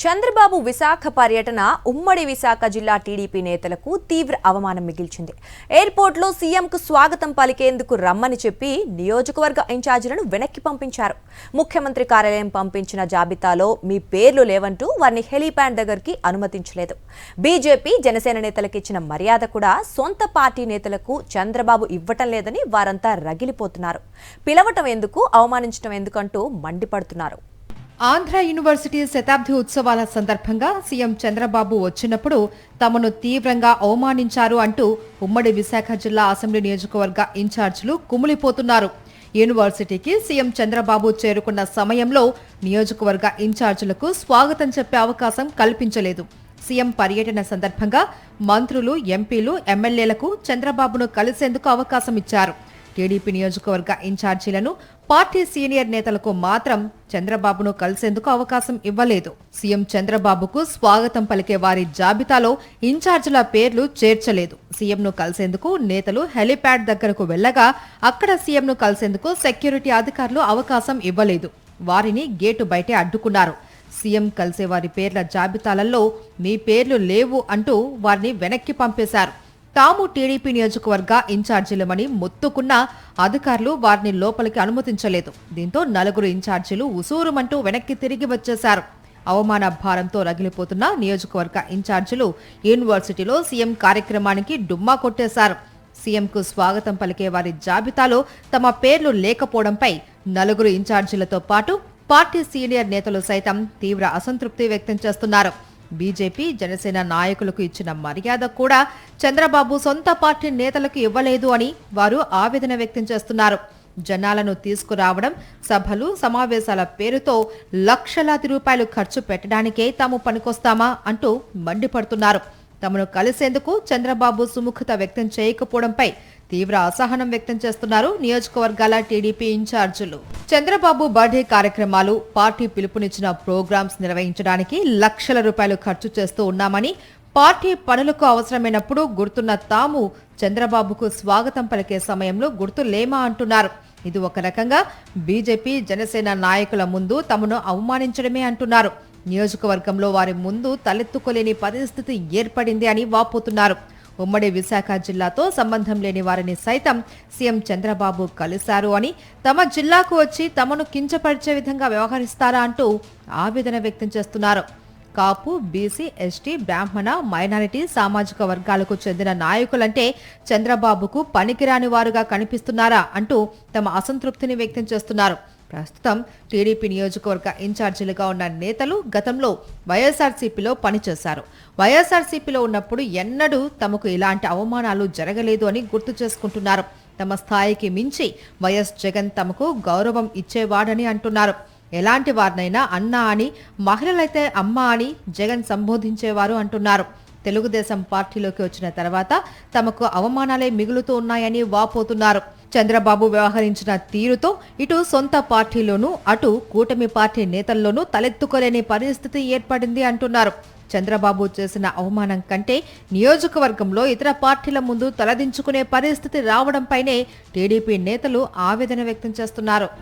చంద్రబాబు విశాఖ పర్యటన ఉమ్మడి విశాఖ జిల్లా టీడీపీ నేతలకు తీవ్ర అవమానం మిగిల్చింది. ఎయిర్పోర్ట్లో సీఎంకు స్వాగతం పలికేందుకు రమ్మని చెప్పి నియోజకవర్గ ఇన్ఛార్జీలను వెనక్కి పంపించారు. ముఖ్యమంత్రి కార్యాలయం పంపించిన జాబితాలో మీ పేర్లు లేవంటూ వారిని హెలీప్యాడ్ దగ్గరికి అనుమతించలేదు. బీజేపీ జనసేన నేతలకు ఇచ్చిన మర్యాద కూడా సొంత పార్టీ నేతలకు చంద్రబాబు ఇవ్వటం లేదని వారంతా రగిలిపోతున్నారు. పిలవటం ఎందుకు, అవమానించడం ఎందుకంటూ మండిపడుతున్నారు. ఆంధ్ర యూనివర్సిటీ శతాబ్ది ఉత్సవాల సందర్భంగా సీఎం చంద్రబాబు వచ్చినప్పుడు తమను తీవ్రంగా అవమానించారు అంటూ ఉమ్మడి విశాఖ జిల్లా అసెంబ్లీ నియోజకవర్గ ఇన్ఛార్జీలు కుమిలిపోతున్నారు. యూనివర్సిటీకి సీఎం చంద్రబాబు చేరుకున్న సమయంలో నియోజకవర్గ ఇన్ఛార్జీలకు స్వాగతం చెప్పే అవకాశం కల్పించలేదు. సీఎం పర్యటన సందర్భంగా మంత్రులు, ఎంపీలు, ఎమ్మెల్యేలకు చంద్రబాబును కలిసేందుకు అవకాశం ఇచ్చారు. టీడీపీ నియోజకవర్గ ఇన్ఛార్జీలను, పార్టీ సీనియర్ నేతలకు మాత్రం చంద్రబాబును కలిసేందుకు అవకాశం ఇవ్వలేదు. సీఎం చంద్రబాబుకు స్వాగతం పలికే వారి జాబితాలో ఇన్ఛార్జీల పేర్లు చేర్చలేదు. సీఎంను కలిసేందుకు నేతలు హెలీప్యాడ్ దగ్గరకు వెళ్లగా అక్కడ సీఎంను కలిసేందుకు సెక్యూరిటీ అధికారులు అవకాశం ఇవ్వలేదు. వారిని గేటు బయటే అడ్డుకున్నారు. సీఎం కలిసే వారి పేర్ల జాబితాలలో మీ పేర్లు లేవు అంటూ వారిని వెనక్కి పంపేశారు. తాము టీడీపీ నియోజకవర్గ ఇన్ఛార్జీలమని మొత్తుకున్న అధికారులు వారిని లోపలికి అనుమతించలేదు. దీంతో నలుగురు ఇన్ఛార్జీలు ఉసూరుమంటూ వెనక్కి తిరిగి వచ్చేశారు. అవమాన భారంతో రగిలిపోతున్న నియోజకవర్గ ఇన్ఛార్జీలు యూనివర్సిటీలో సీఎం కార్యక్రమానికి డుమ్మా కొట్టేశారు. సీఎంకు స్వాగతం పలికే వారి జాబితాలో తమ పేర్లు లేకపోవడంపై నలుగురు ఇన్ఛార్జీలతో పాటు పార్టీ సీనియర్ నేతలు సైతం తీవ్ర అసంతృప్తి వ్యక్తం చేస్తున్నారు. బీజేపీ, జనసేన నాయకులకు ఇచ్చిన మర్యాద కూడా చంద్రబాబు సొంత పార్టీ నేతలకు ఇవ్వలేదు అని వారు ఆవేదన వ్యక్తం చేస్తున్నారు. జనాలను తీసుకురావడం, సభలు, సమావేశాల పేరుతో లక్షలాది రూపాయలు ఖర్చు పెట్టడానికే తాము పనికొస్తామా అంటూ మండిపడుతున్నారు. తమను కలిసేందుకు చంద్రబాబు సుముఖత వ్యక్తం చేయకపోవడంపై తీవ్ర అసహనం వ్యక్తం చేస్తున్నారు నియోజకవర్గాల టీడీపీ ఇన్ఛార్జీలు. చంద్రబాబు బర్త్డే కార్యక్రమాలు, పార్టీ పిలుపునిచ్చిన ప్రోగ్రామ్స్ నిర్వహించడానికి లక్షల రూపాయలు ఖర్చు చేస్తూ ఉన్నామని, పార్టీ పనులకు అవసరమైనప్పుడు గుర్తున్న తాము చంద్రబాబుకు స్వాగతం పలికే సమయంలో గుర్తులేమా అంటున్నారు. ఇది ఒక రకంగా బీజేపీ, జనసేన నాయకుల ముందు తమను అవమానించడమే అంటున్నారు. నియోజకవర్గంలో వారి ముందు తలెత్తుకోలేని పరిస్థితి ఏర్పడింది అని వాపోతున్నారు. ఉమ్మడి విశాఖ జిల్లాతో సంబంధం లేని వారిని సైతం సీఎం చంద్రబాబు కలిశారు అని, తమ జిల్లాకు వచ్చి తమను కించపరిచే విధంగా వ్యవహరిస్తారా అంటూ ఆవేదన వ్యక్తం చేస్తున్నారు. కాపు, బీసీ, ఎస్టీ, బ్రాహ్మణ, మైనారిటీ సామాజిక వర్గాలకు చెందిన నాయకులంటే చంద్రబాబుకు పనికిరాని వారుగా కనిపిస్తున్నారా అంటూ తమ అసంతృప్తిని వ్యక్తం చేస్తున్నారు. ప్రస్తుతం టీడీపీ నియోజకవర్గ ఇన్ఛార్జీలుగా ఉన్న నేతలు గతంలో వైఎస్ఆర్సీపీలో పనిచేశారు. వైఎస్ఆర్సీపీలో ఉన్నప్పుడు ఎన్నడూ తమకు ఇలాంటి అవమానాలు జరగలేదు అని గుర్తు చేసుకుంటున్నారు. తమ స్థాయికి మించి వైఎస్ జగన్ తమకు గౌరవం ఇచ్చేవాడని అంటున్నారు. ఎలాంటి వారినైనా అన్న అని, మహిళలైతే అమ్మ అని జగన్ సంబోధించేవారు అంటున్నారు. తెలుగుదేశం పార్టీలోకి వచ్చిన తర్వాత తమకు అవమానాలే మిగులుతూ ఉన్నాయని వాపోతున్నారు. చంద్రబాబు వ్యవహరించిన తీరుతో ఇటు సొంత పార్టీలోనూ, అటు కూటమి పార్టీ నేతల్లోనూ తలెత్తుకోలేని పరిస్థితి ఏర్పడింది అంటున్నారు. చంద్రబాబు చేసిన అవమానం కంటే నియోజకవర్గంలో ఇతర పార్టీల ముందు తలదించుకునే పరిస్థితి రావడంపైనే టీడీపీ నేతలు ఆవేదన వ్యక్తం చేస్తున్నారు.